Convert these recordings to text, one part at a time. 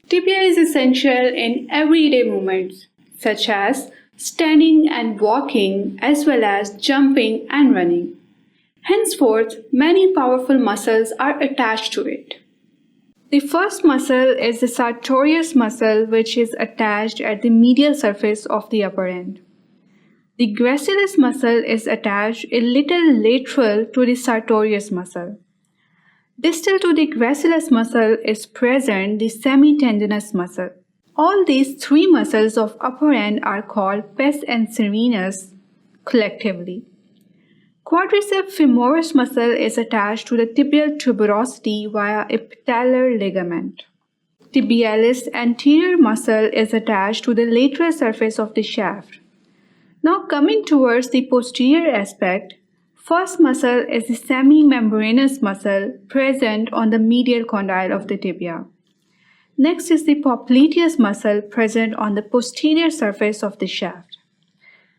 Tibia is essential in everyday movements, such as standing and walking, as well as jumping and running. Henceforth, many powerful muscles are attached to it. The first muscle is the sartorius muscle, which is attached at the medial surface of the upper end. The gracilis muscle is attached a little lateral to the sartorius muscle. Distal to the gracilis muscle is present the semitendinous muscle. All these three muscles of upper end are called pes and serenus collectively. Quadriceps femoris muscle is attached to the tibial tuberosity via a patellar ligament. Tibialis anterior muscle is attached to the lateral surface of the shaft. Now coming towards the posterior aspect, first muscle is the semimembranous muscle present on the medial condyle of the tibia. Next is the popliteus muscle present on the posterior surface of the shaft.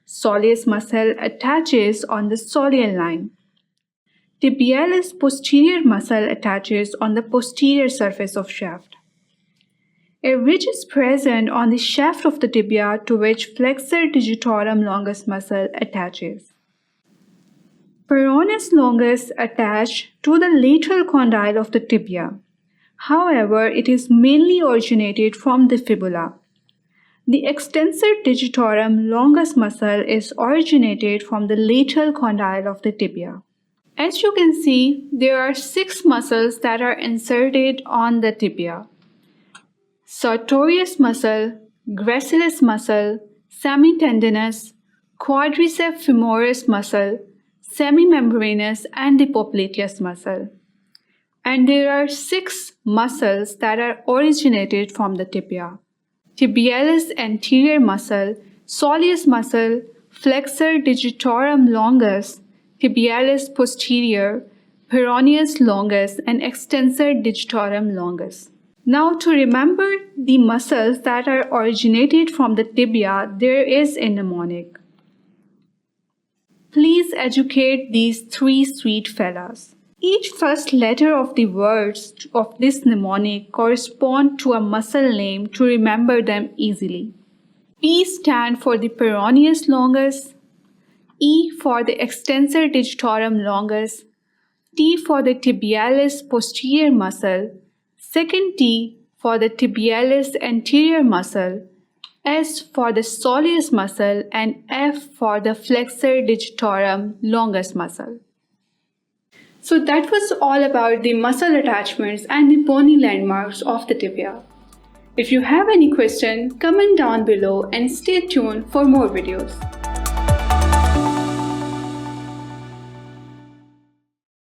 Soleus muscle attaches on the soleal line. Tibialis posterior muscle attaches on the posterior surface of shaft. A ridge is present on the shaft of the tibia to which flexor digitorum longus muscle attaches. Peroneus longus attached to the lateral condyle of the tibia. However, it is mainly originated from the fibula. The extensor digitorum longus muscle is originated from the lateral condyle of the tibia. As you can see, there are 6 muscles that are inserted on the tibia: sartorius muscle, gracilis muscle, semitendinous, quadriceps femoris muscle, semimembranous, and the popliteus muscle. And there are 6 muscles that are originated from the tibia: tibialis anterior muscle, soleus muscle, flexor digitorum longus, tibialis posterior, peroneus longus, and extensor digitorum longus. Now, to remember the muscles that are originated from the tibia, there is a mnemonic. Please educate these 3 sweet fellas. Each first letter of the words of this mnemonic correspond to a muscle name to remember them easily. P stand for the peroneus longus, E for the extensor digitorum longus, T for the tibialis posterior muscle, second T for the tibialis anterior muscle, S for the soleus muscle, and F for the flexor digitorum longus muscle. So that was all about the muscle attachments and the bony landmarks of the tibia. If you have any question, comment down below and stay tuned for more videos.